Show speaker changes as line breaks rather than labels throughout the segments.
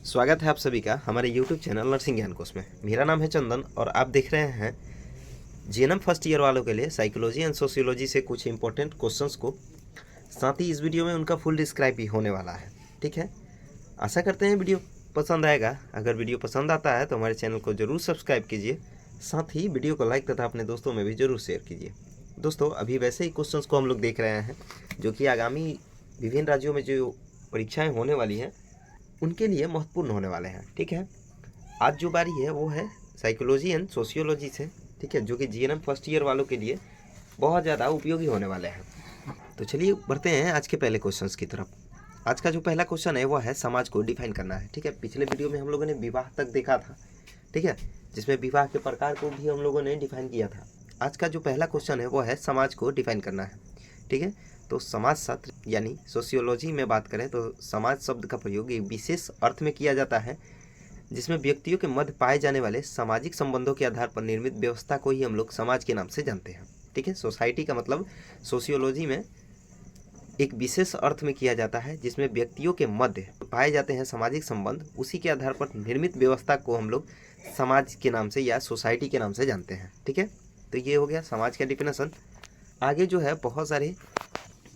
स्वागत है आप सभी का हमारे YouTube चैनल नर्सिंग ज्ञान कोश में। मेरा नाम है चंदन और आप देख रहे हैं जीएनएम फर्स्ट ईयर वालों के लिए साइकोलॉजी एंड सोशियोलॉजी से कुछ इंपॉर्टेंट क्वेश्चंस को, साथ ही इस वीडियो में उनका फुल डिस्क्राइब भी होने वाला है। ठीक है, आशा करते हैं वीडियो पसंद आएगा। अगर वीडियो पसंद आता है तो हमारे चैनल को ज़रूर सब्सक्राइब कीजिए, साथ ही वीडियो को लाइक तथा अपने दोस्तों में भी ज़रूर शेयर कीजिए। दोस्तों, अभी वैसे ही क्वेश्चंस को हम लोग देख रहे हैं जो कि आगामी विभिन्न राज्यों में जो परीक्षाएँ होने वाली हैं उनके लिए महत्वपूर्ण होने वाले हैं। ठीक है, आज जो बारी है वो है साइकोलॉजी एंड सोशियोलॉजी से। ठीक है, जो कि जीएनएम फर्स्ट ईयर वालों के लिए बहुत ज़्यादा उपयोगी होने वाले हैं। तो चलिए बढ़ते हैं आज के पहले क्वेश्चंस की तरफ। आज का जो पहला क्वेश्चन है वो है समाज को डिफाइन करना है। ठीक है, पिछले वीडियो में हम लोगों ने विवाह तक देखा था, ठीक है, जिसमें विवाह के प्रकार को भी हम लोगों ने डिफाइन किया था। आज का जो पहला क्वेश्चन है वो है समाज को डिफाइन करना है। ठीक है, तो समाज शास्त्र यानी सोशियोलॉजी में बात करें तो समाज शब्द का प्रयोग एक विशेष अर्थ में किया जाता है जिसमें व्यक्तियों के मध्य पाए जाने वाले सामाजिक संबंधों के आधार पर निर्मित व्यवस्था को ही हम लोग समाज के नाम से जानते हैं। ठीक है, सोसाइटी का मतलब सोशियोलॉजी में एक विशेष अर्थ में किया जाता है जिसमें व्यक्तियों के मध्य पाए जाते हैं सामाजिक संबंध, उसी के आधार पर निर्मित व्यवस्था को हम लोग समाज के नाम से या सोसाइटी के नाम से जानते हैं। ठीक है, तो ये हो गया समाज का डिफिनेशन। आगे जो है बहुत सारे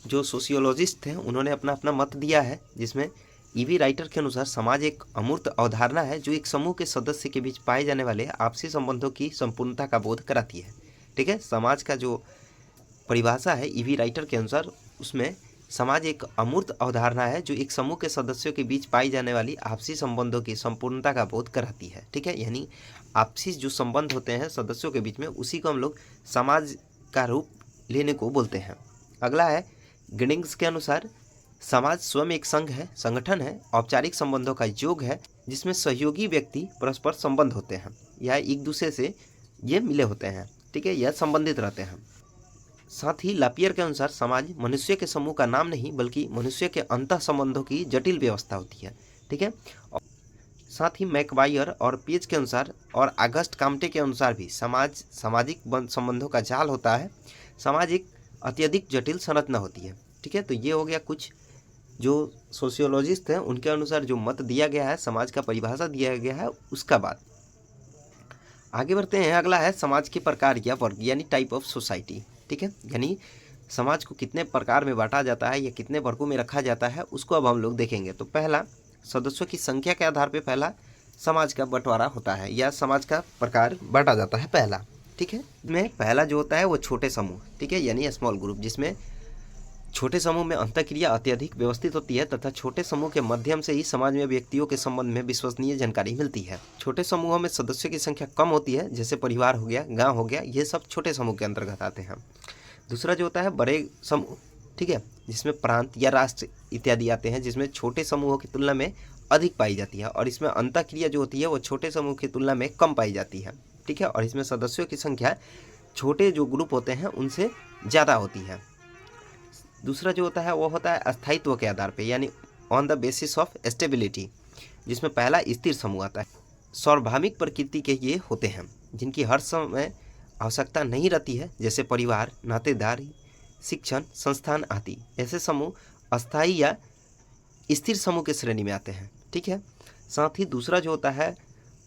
जो सोशियोलॉजिस्ट थे उन्होंने अपना अपना मत दिया है, जिसमें ईवी राइटर के अनुसार समाज एक अमूर्त अवधारणा है जो एक समूह के सदस्य के बीच पाए जाने वाले आपसी संबंधों की संपूर्णता का बोध कराती है। ठीक है, समाज का जो परिभाषा है ईवी राइटर के अनुसार, उसमें समाज एक अमूर्त अवधारणा है जो एक समूह के सदस्यों के बीच पाई जाने वाली आपसी संबंधों की संपूर्णता का बोध कराती है। ठीक है, यानी आपसी जो संबंध होते हैं सदस्यों के बीच में, उसी को हम लोग समाज का रूप लेने को बोलते हैं। अगला है गिडिंग्स के अनुसार समाज स्वयं एक संघ है, संगठन है, औपचारिक संबंधों का योग है जिसमें सहयोगी व्यक्ति परस्पर संबंध होते हैं या एक दूसरे से ये मिले होते हैं। ठीक है, यह संबंधित रहते हैं। साथ ही लापियर के अनुसार समाज मनुष्य के समूह का नाम नहीं बल्कि मनुष्य के अंतः संबंधों की जटिल व्यवस्था होती है। ठीक है, साथ ही मैकवायर और पेज के अनुसार और अगस्ट काम्टे के अनुसार भी समाज सामाजिक संबंधों का जाल होता है। समाज एक अत्यधिक जटिल संरचना होती है। ठीक है, तो ये हो गया कुछ जो सोशियोलॉजिस्ट हैं उनके अनुसार जो मत दिया गया है, समाज का परिभाषा दिया गया है, उसका बाद आगे बढ़ते हैं। अगला है समाज के प्रकार या वर्ग यानी टाइप ऑफ सोसाइटी। ठीक है, यानी समाज को कितने प्रकार में बांटा जाता है या कितने वर्गों में रखा जाता है उसको अब हम लोग देखेंगे। तो पहला, सदस्यों की संख्या के आधार पर पहला समाज का बंटवारा होता है या समाज का प्रकार बांटा जाता है पहला। ठीक है, में पहला जो होता है वो छोटे समूह। ठीक है, यानी स्मॉल ग्रुप, जिसमें छोटे समूह में अंतःक्रिया अत्यधिक व्यवस्थित होती है तथा छोटे समूह के माध्यम से ही समाज में व्यक्तियों के संबंध में विश्वसनीय जानकारी मिलती है। छोटे समूहों में सदस्यों की संख्या कम होती है, जैसे परिवार हो गया, गांव हो गया, ये सब छोटे समूह के अंतर्गत आते हैं। दूसरा जो होता है बड़े समूह, ठीक है, जिसमें प्रांत या राष्ट्र इत्यादि आते हैं, जिसमें छोटे समूहों की तुलना में अधिक पाई जाती है और इसमें अंतःक्रिया जो होती है वो छोटे समूह की तुलना में कम पाई जाती है। ठीक है, और इसमें सदस्यों की संख्या छोटे जो ग्रुप होते हैं उनसे ज़्यादा होती है। दूसरा जो होता है वो होता है अस्थायित्व के आधार पे, यानी on the basis of stability, जिसमें पहला स्थिर समूह आता है। सार्वभौमिक प्रकृति के ये होते हैं जिनकी हर समय आवश्यकता नहीं रहती है, जैसे परिवार, नातेदारी, शिक्षण संस्थान आदि। ऐसे समूह अस्थायी या स्थिर समूह के श्रेणी में आते हैं। ठीक है, साथ ही दूसरा जो होता है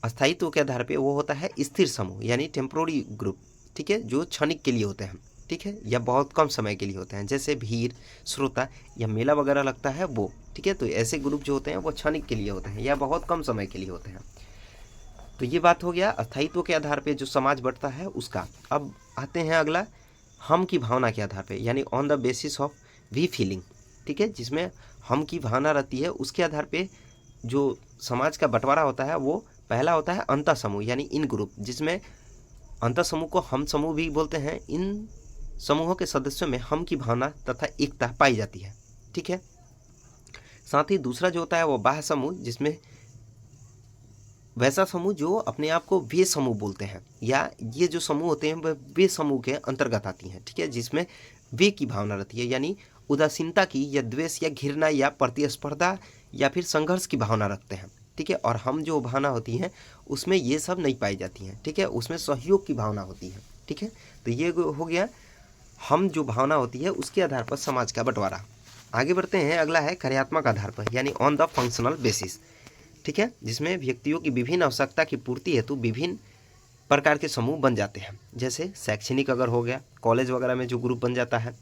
अस्थायित्व के आधार पे वो होता है स्थिर समूह यानी टेम्पोररी ग्रुप। ठीक है, जो क्षणिक के लिए होते हैं। ठीक है, या बहुत कम समय के लिए होते हैं, जैसे भीड़, श्रोता या मेला वगैरह लगता है वो। ठीक है, तो ऐसे ग्रुप जो होते हैं वो क्षणिक के लिए होते हैं या बहुत कम समय के लिए होते हैं। तो ये बात हो गया अस्थायित्व के आधार पे जो समाज बढ़ता है उसका। अब आते हैं अगला, हम की भावना के आधार पे, यानी on the basis of we feeling. ठीक है, जिसमें हम की भावना रहती है, उसके आधार पे जो समाज का बंटवारा होता है वो पहला होता है अंतः समूह यानी इन ग्रुप, जिसमें अंतः समूह को हम समूह भी बोलते हैं। इन समूहों के सदस्यों में हम की भावना तथा एकता पाई जाती है। ठीक है, साथ ही दूसरा जो होता है वो बाह्य समूह, जिसमें वैसा समूह जो अपने आप को वे समूह बोलते हैं, या ये जो समूह होते हैं वह वे समूह के अंतर्गत आती हैं। ठीक है, जिसमें वे की भावना रहती है, यानी उदासीनता की या द्वेष या घृणा या प्रतिस्पर्धा या फिर संघर्ष की भावना रखते हैं। ठीक है, और हम जो भावना होती हैं उसमें ये सब नहीं पाई जाती हैं। ठीक है, उसमें सहयोग की भावना होती है। ठीक है, तो ये हो गया हम जो भावना होती है उसके आधार पर समाज का बंटवारा। आगे बढ़ते हैं, अगला है कार्यात्मक आधार पर, यानी ऑन द फंक्शनल बेसिस। ठीक है, जिसमें व्यक्तियों की विभिन्न आवश्यकता की पूर्ति हेतु विभिन्न प्रकार के समूह बन जाते हैं। जैसे शैक्षणिक अगर हो गया, कॉलेज वगैरह में जो ग्रुप बन जाता है,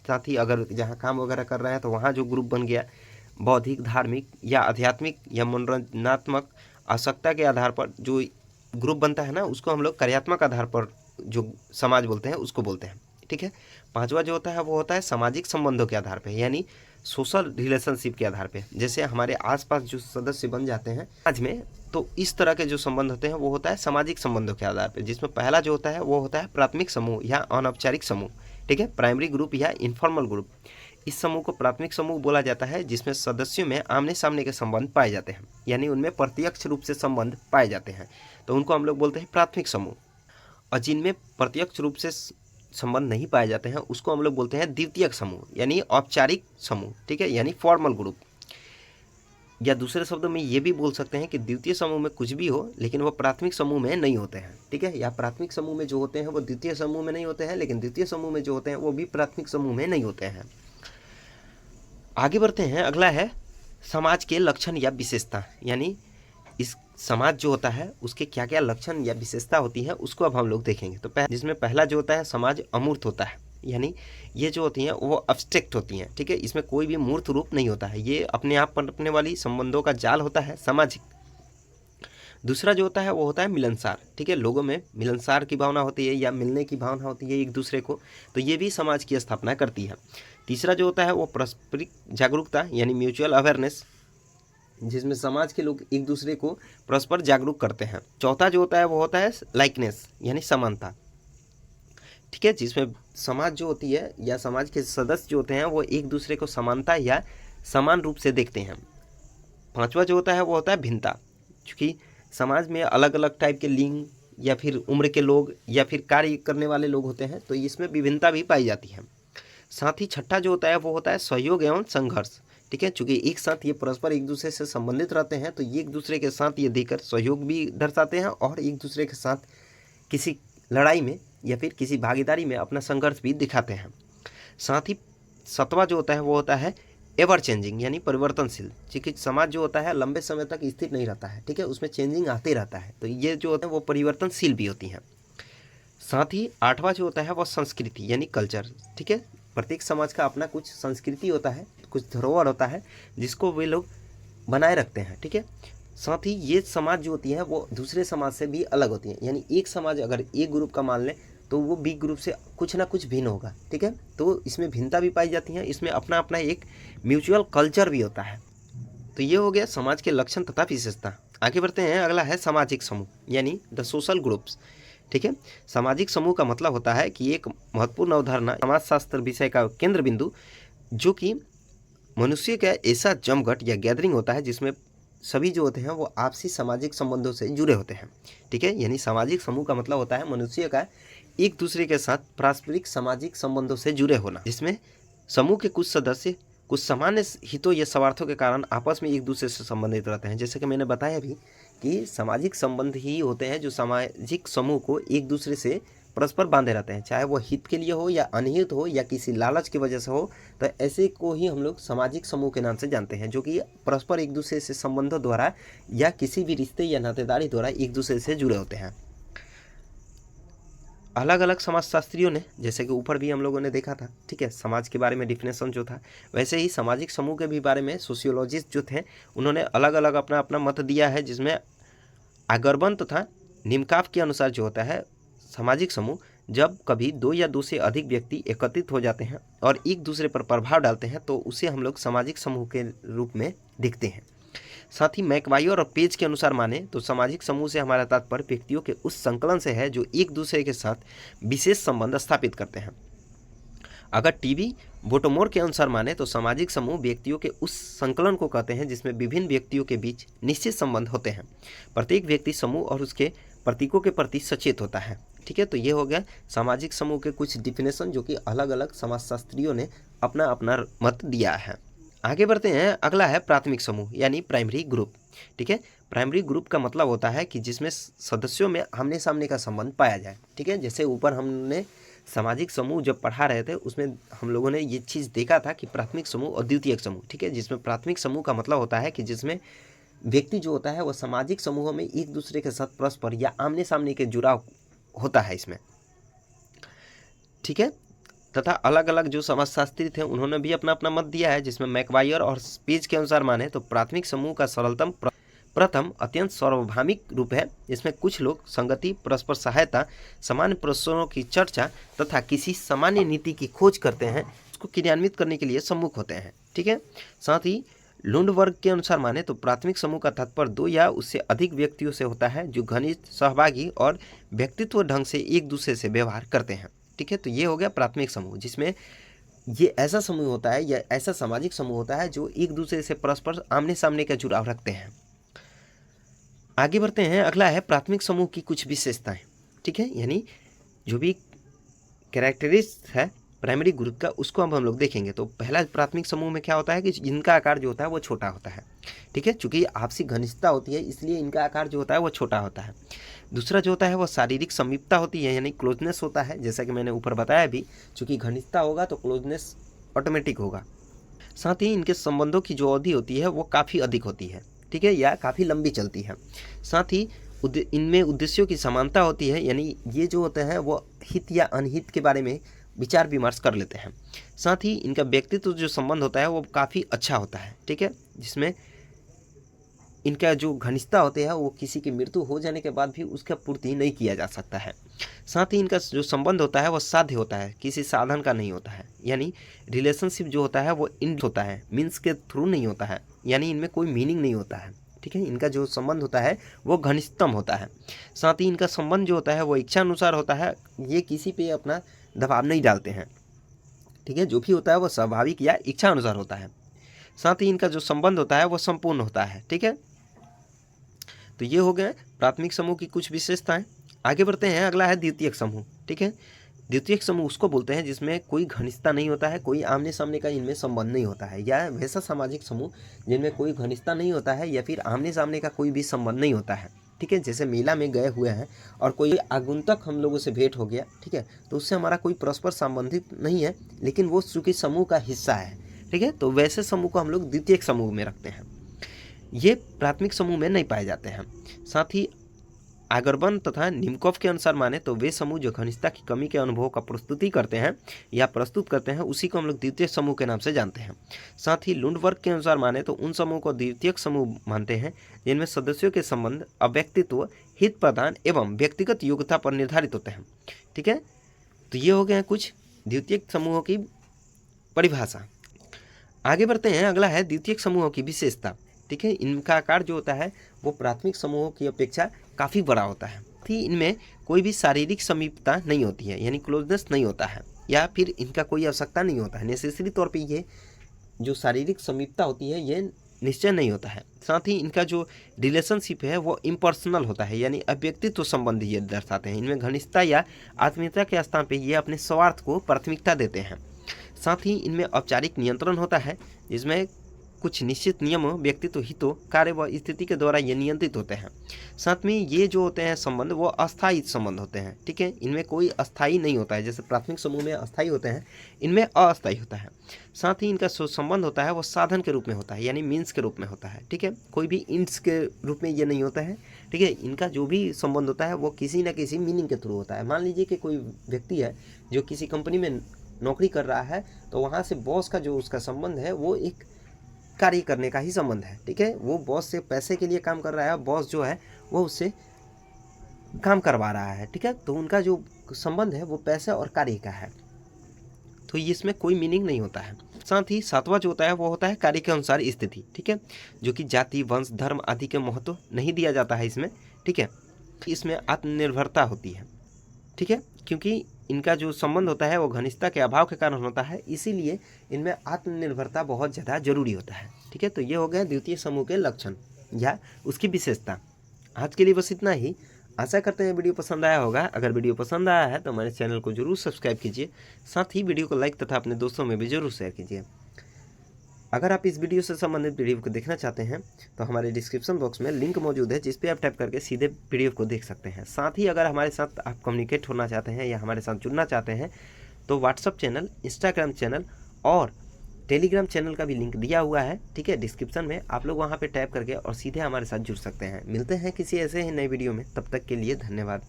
साथ ही अगर जहाँ काम वगैरह कर रहे हैं तो वहाँ जो ग्रुप बन गया, बौद्धिक, धार्मिक या आध्यात्मिक या मनोरंजनात्मक आवश्यकता के आधार पर जो ग्रुप बनता है ना, उसको हम लोग कार्यात्मक आधार पर जो समाज बोलते हैं उसको बोलते हैं। ठीक है, पांचवा जो होता है वो होता है सामाजिक संबंधों के आधार पर, यानी सोशल रिलेशनशिप के आधार पे। जैसे हमारे आसपास जो सदस्य बन जाते हैं समाज में, तो इस तरह के जो संबंध होते हैं वो होता है सामाजिक संबंधों के आधार पे, जिसमें पहला जो होता है वो होता है प्राथमिक समूह या अनौपचारिक समूह। ठीक है, प्राइमरी ग्रुप या इनफॉर्मल ग्रुप। इस समूह को प्राथमिक समूह बोला जाता है, जिसमें सदस्यों में आमने सामने के संबंध पाए जाते हैं, यानी उनमें प्रत्यक्ष रूप से संबंध पाए जाते हैं, तो उनको हम लोग बोलते हैं प्राथमिक समूह। और जिनमें प्रत्यक्ष रूप से संबंध नहीं पाए जाते हैं उसको हम लोग बोलते हैं द्वितीयक समूह, यानी औपचारिक समूह। ठीक है, यानी फॉर्मल ग्रुप। या दूसरे शब्दों में ये भी बोल सकते हैं कि द्वितीय समूह में कुछ भी हो लेकिन वो प्राथमिक समूह में नहीं होते हैं। ठीक है, या प्राथमिक समूह में जो होते हैं वो द्वितीय समूह में नहीं होते हैं, लेकिन द्वितीय समूह में जो होते हैं वो भी प्राथमिक समूह में नहीं होते हैं। आगे बढ़ते हैं, अगला है समाज के लक्षण या विशेषता, यानी इस समाज जो होता है उसके क्या क्या लक्षण या विशेषता होती है उसको अब हम लोग देखेंगे। तो जिसमें पहला जो होता है समाज अमूर्त होता है, यानी ये जो होती हैं वो अब्स्ट्रैक्ट होती हैं। ठीक है, इसमें कोई भी मूर्त रूप नहीं होता है, ये अपने आप पनपने वाली संबंधों का जाल होता है, सामाजिक। दूसरा जो होता है वो होता है मिलनसार। ठीक है, लोगों में मिलनसार की भावना होती है या मिलने की भावना होती है एक दूसरे को, तो ये भी समाज की स्थापना करती है। तीसरा जो होता है वो पारस्परिक जागरूकता, यानी म्यूचुअल अवेयरनेस, जिसमें समाज के लोग एक दूसरे को परस्पर जागरूक करते हैं। चौथा जो होता है वो होता है लाइकनेस, यानी समानता। ठीक है, जिसमें समाज जो होती है या समाज के सदस्य जो होते हैं वो एक दूसरे को समानता या समान रूप से देखते हैं। पांचवा जो होता है वो होता है भिन्नता, क्योंकि समाज में अलग अलग टाइप के लिंग या फिर उम्र के लोग या फिर कार्य करने वाले लोग होते हैं, तो इसमें विभिन्नता भी पाई जाती है। साथ ही छठा जो होता है वो होता है सहयोग एवं संघर्ष। ठीक है, चूँकि एक साथ ये परस्पर एक दूसरे से संबंधित रहते हैं, तो ये एक दूसरे के साथ ये देकर सहयोग भी दर्शाते हैं और एक दूसरे के साथ किसी लड़ाई में या फिर किसी भागीदारी में अपना संघर्ष भी दिखाते हैं। साथ ही सातवां जो होता है वो होता है एवर चेंजिंग, यानी परिवर्तनशील, क्योंकि समाज जो होता है लंबे समय तक स्थिर नहीं रहता है। ठीक है, उसमें चेंजिंग आते रहता है, तो ये जो होता है वो परिवर्तनशील भी होती हैं। साथ ही आठवां जो होता है वो संस्कृति, यानी कल्चर। ठीक है, प्रत्येक समाज का अपना कुछ संस्कृति होता है, कुछ धरोहर होता है जिसको वे लोग बनाए रखते हैं। ठीक है, साथ ही ये समाज जो होती है वो दूसरे समाज से भी अलग होती है, यानी एक समाज अगर एक ग्रुप का मान लें तो वो बी ग्रुप से कुछ ना कुछ भिन्न होगा। ठीक है, तो इसमें भिन्नता भी पाई जाती है, इसमें अपना अपना एक म्यूचुअल कल्चर भी होता है। तो ये हो गया समाज के लक्षण तथा विशेषता। आगे बढ़ते हैं, अगला है सामाजिक समूह, यानी द सोशल ग्रुप्स। ठीक है, सामाजिक समूह का मतलब होता है कि एक महत्वपूर्ण अवधारणा समाजशास्त्र विषय का केंद्र बिंदु, जो कि मनुष्य का ऐसा जमघट या गैदरिंग होता है जिसमें सभी जो होते हैं वो आपसी सामाजिक संबंधों से जुड़े होते हैं। ठीक है, यानी सामाजिक समूह का मतलब होता है मनुष्य का एक दूसरे के साथ पारस्परिक सामाजिक संबंधों से जुड़े होना, जिसमें समूह के कुछ सदस्य कुछ सामान्य हितों या स्वार्थों के कारण आपस में एक दूसरे से संबंधित रहते हैं। जैसे कि मैंने बताया भी कि सामाजिक संबंध ही होते हैं जो सामाजिक समूह को एक दूसरे से परस्पर बांधे रहते हैं, चाहे वो हित के लिए हो या अनहित हो या किसी लालच की वजह से हो, तो ऐसे को ही हम लोग सामाजिक समूह के नाम से जानते हैं, जो कि परस्पर एक दूसरे से संबंधों द्वारा या किसी भी रिश्ते या नातेदारी द्वारा एक दूसरे से जुड़े होते हैं। अलग अलग समाजशास्त्रियों ने, जैसे कि ऊपर भी हम लोगों ने देखा था, ठीक है, समाज के बारे में डिफिनेशन जो था, वैसे ही सामाजिक समूह के भी बारे में सोशियोलॉजिस्ट जो थे उन्होंने अलग अलग अपना अपना मत दिया है, जिसमें आगरबन तथा निमकाफ के अनुसार जो होता है सामाजिक समूह जब कभी दो या दो से अधिक व्यक्ति एकत्रित हो जाते हैं और एक दूसरे पर प्रभाव डालते हैं तो उसे हम लोग सामाजिक समूह के रूप में देखते हैं। साथ ही मैकवायर और पेज के अनुसार माने तो सामाजिक समूह से हमारा तात्पर्य व्यक्तियों के उस संकलन से है जो एक दूसरे के साथ विशेष संबंध स्थापित करते हैं। अगर टीवी बोटोमोर के अनुसार माने तो सामाजिक समूह व्यक्तियों के उस संकलन को कहते हैं जिसमें विभिन्न व्यक्तियों के बीच निश्चित संबंध होते हैं। प्रत्येक व्यक्ति समूह और उसके प्रतीकों के प्रति सचेत होता है। ठीक है, तो ये हो गया सामाजिक समूह के कुछ डिफिनेशन जो कि अलग अलग समाजशास्त्रियों ने अपना अपना मत दिया है। आगे बढ़ते हैं, अगला है प्राथमिक समूह यानी प्राइमरी ग्रुप। ठीक है, प्राइमरी ग्रुप का मतलब होता है कि जिसमें सदस्यों में आमने सामने का संबंध पाया जाए। ठीक है, जैसे ऊपर हमने सामाजिक समूह जब पढ़ा रहे थे उसमें हम लोगों ने ये चीज़ देखा था कि प्राथमिक समूह और द्वितीयक समूह। ठीक है, जिसमें प्राथमिक समूह का मतलब होता है कि जिसमें व्यक्ति जो होता है वो सामाजिक समूहों में एक दूसरे के साथ परस्पर या आमने सामने के जुड़ाव होता है इसमें, ठीक है। तथा अलग अलग जो समाजशास्त्री थे उन्होंने भी अपना अपना मत दिया है, जिसमें मैकवायर और पेज के अनुसार माने तो प्राथमिक समूह का सरलतम प्रथम अत्यंत सार्वभौमिक रूप है। इसमें कुछ लोग संगति, परस्पर सहायता, सामान्य प्रश्नों की चर्चा तथा किसी सामान्य नीति की खोज करते हैं, उसको क्रियान्वित करने के लिए सम्मुख होते हैं, ठीक है। साथ ही लुंड वर्ग के अनुसार माने तो प्राथमिक समूह का तात्पर्य 2 या उससे अधिक व्यक्तियों से होता है जो घनिष्ठ, सहभागी और व्यक्तित्व ढंग से एक दूसरे से व्यवहार करते हैं, ठीक है। तो ये हो गया प्राथमिक समूह, जिसमें ये ऐसा समूह होता है या ऐसा सामाजिक समूह होता है जो एक दूसरे से परस्पर आमने सामने का जुड़ाव रखते हैं। आगे बढ़ते हैं, अगला है प्राथमिक समूह की कुछ विशेषताएं, ठीक है, यानी जो भी कैरेक्टरिस्टिक्स है प्राइमरी ग्रुप का उसको अब हम लोग देखेंगे। तो पहला प्राथमिक समूह में क्या होता है कि इनका आकार जो होता है वो छोटा होता है, ठीक है, चूंकि आपसी घनिष्ठता होती है इसलिए इनका आकार जो होता है वो छोटा होता है। दूसरा जो होता है वो शारीरिक समीपता होती है, यानी क्लोजनेस होता है, जैसा कि मैंने ऊपर बताया भी, चूंकि घनिष्ठता होगा तो क्लोजनेस ऑटोमेटिक होगा। साथ ही इनके संबंधों की जो अवधि होती है वो काफ़ी अधिक होती है, ठीक है, या काफ़ी लंबी चलती है। साथ ही इनमें उद्देश्यों की समानता होती है, यानी ये जो होते हैं वो हित या अनहित के बारे में विचार विमर्श कर लेते हैं। साथ ही इनका व्यक्तित्व जो संबंध होता है वो काफ़ी अच्छा होता है, ठीक है, जिसमें इनका जो घनिष्ठता होते हैं वो किसी की मृत्यु हो जाने के बाद भी उसका पूर्ति नहीं किया जा सकता है। साथ ही इनका जो संबंध होता है वो साध्य होता है, किसी साधन का नहीं होता है, यानी रिलेशनशिप जो होता है वो इन होता है, मीन्स के थ्रू नहीं होता है, यानी इनमें कोई मीनिंग नहीं होता है, ठीक है। इनका जो संबंध होता है वो घनिष्ठतम होता है। साथ ही इनका संबंध जो होता है वो इच्छा अनुसार होता है, ये किसी पे अपना दबाव नहीं डालते हैं, ठीक है, जो भी होता है वो स्वाभाविक या इच्छा अनुसार होता है। साथ ही इनका जो संबंध होता है वो संपूर्ण होता है, ठीक है। तो ये हो गए प्राथमिक समूह की कुछ विशेषताएं। आगे बढ़ते हैं, अगला है द्वितीयक समूह, ठीक है। द्वितीयक समूह उसको बोलते हैं जिसमें कोई घनिष्ठता नहीं होता है, कोई आमने सामने का इनमें संबंध नहीं होता है, या वैसा सामाजिक समूह जिनमें कोई घनिष्ठता नहीं होता है या फिर आमने सामने का कोई भी संबंध नहीं होता है, ठीक है। जैसे मेला में गए हुए हैं और कोई आगुंतक हम लोगों से भेंट हो गया, ठीक है, तो उससे हमारा कोई परस्पर संबंधित नहीं है, लेकिन वो चूंकि समूह का हिस्सा है, ठीक है, तो वैसे समूह को हम लोग द्वितीयक समूह में रखते हैं। ये प्राथमिक समूह में नहीं पाए जाते हैं। साथ ही आगरबन तथा निमकॉफ के अनुसार माने तो वे समूह जो घनिष्ठता की कमी के अनुभव का प्रस्तुति करते हैं या प्रस्तुत करते हैं उसी को हम लोग द्वितीयक समूह के नाम से जानते हैं। साथ ही लुंडवर्ग के अनुसार माने तो उन समूह को द्वितीयक समूह मानते हैं जिनमें सदस्यों के संबंध अव्यक्तित्व, हित प्रदान एवं व्यक्तिगत योग्यता पर निर्धारित होते हैं, ठीक है। तो ये हो गए कुछ द्वितीयक समूहों की परिभाषा। आगे बढ़ते हैं, अगला है द्वितीयक समूहों की विशेषता, ठीक है। इनका आकार जो होता है वो प्राथमिक समूहों की अपेक्षा काफ़ी बड़ा होता है, थी इनमें कोई भी शारीरिक समीपता नहीं होती है, यानी क्लोजनेस नहीं होता है, या फिर इनका कोई आवश्यकता नहीं होता है, नेसेसरी तौर पे ये जो शारीरिक समीपता होती है ये निश्चय नहीं होता है। साथ ही इनका जो रिलेशनशिप है वो इम्पर्सनल होता है, यानी अव्यक्तित्व संबंधी ये दर्शाते हैं। इनमें घनिष्ठता या आत्मीयता के स्थान पर ये अपने स्वार्थ को प्राथमिकता देते हैं। साथ ही इनमें औपचारिक नियंत्रण होता है, जिसमें कुछ निश्चित नियमों, व्यक्तित्व, हितों, कार्य व स्थिति के द्वारा ये नियंत्रित होते हैं। साथ में ये जो होते हैं संबंध वो अस्थायी संबंध होते हैं, ठीक है, इनमें कोई अस्थायी नहीं होता है, जैसे प्राथमिक समूह में अस्थायी होते हैं, इनमें अस्थायी होता है। साथ ही इनका जो संबंध होता है वो साधन के रूप में होता है, यानी मीन्स के रूप में होता है, ठीक है, कोई भी इंड्स के रूप में ये नहीं होता है, ठीक है। इनका जो भी संबंध होता है वो किसी न किसी मीनिंग के थ्रू होता है। मान लीजिए कि कोई व्यक्ति है जो किसी कंपनी में नौकरी कर रहा है, तो वहाँ से बॉस का जो उसका संबंध है वो एक कार्य करने का ही संबंध है, ठीक है, वो बॉस से पैसे के लिए काम कर रहा है, बॉस जो है वो उससे काम करवा रहा है, ठीक है, तो उनका जो संबंध है वो पैसे और कार्य का है, तो इसमें कोई मीनिंग नहीं होता है। साथ ही सातवां जो होता है वो होता है कार्य के अनुसार स्थिति, ठीक है, जो कि जाति, वंश, धर्म आदि के महत्व नहीं दिया जाता है इसमें, ठीक है। इसमें आत्मनिर्भरता होती है, ठीक है, क्योंकि इनका जो संबंध होता है वो घनिष्ठता के अभाव के कारण होता है, इसीलिए इनमें आत्मनिर्भरता बहुत ज़्यादा जरूरी होता है, ठीक है। तो ये हो गया द्वितीय समूह के लक्षण या उसकी विशेषता। आज के लिए बस इतना ही। आशा करते हैं वीडियो पसंद आया होगा। अगर वीडियो पसंद आया है तो हमारे चैनल को जरूर सब्सक्राइब कीजिए, साथ ही वीडियो को लाइक तथा अपने दोस्तों में भी जरूर शेयर कीजिए। अगर आप इस वीडियो से संबंधित वीडियो को देखना चाहते हैं तो हमारे डिस्क्रिप्शन बॉक्स में लिंक मौजूद है, जिस पे आप टैप करके सीधे वीडियो को देख सकते हैं। साथ ही अगर हमारे साथ आप कम्युनिकेट होना चाहते हैं या हमारे साथ जुड़ना चाहते हैं तो व्हाट्सअप चैनल, इंस्टाग्राम चैनल और टेलीग्राम चैनल का भी लिंक दिया हुआ है, ठीक है, डिस्क्रिप्शन में। आप लोग वहाँ पे टैप करके और सीधे हमारे साथ जुड़ सकते हैं। मिलते हैं किसी ऐसे ही नए वीडियो में, तब तक के लिए धन्यवाद।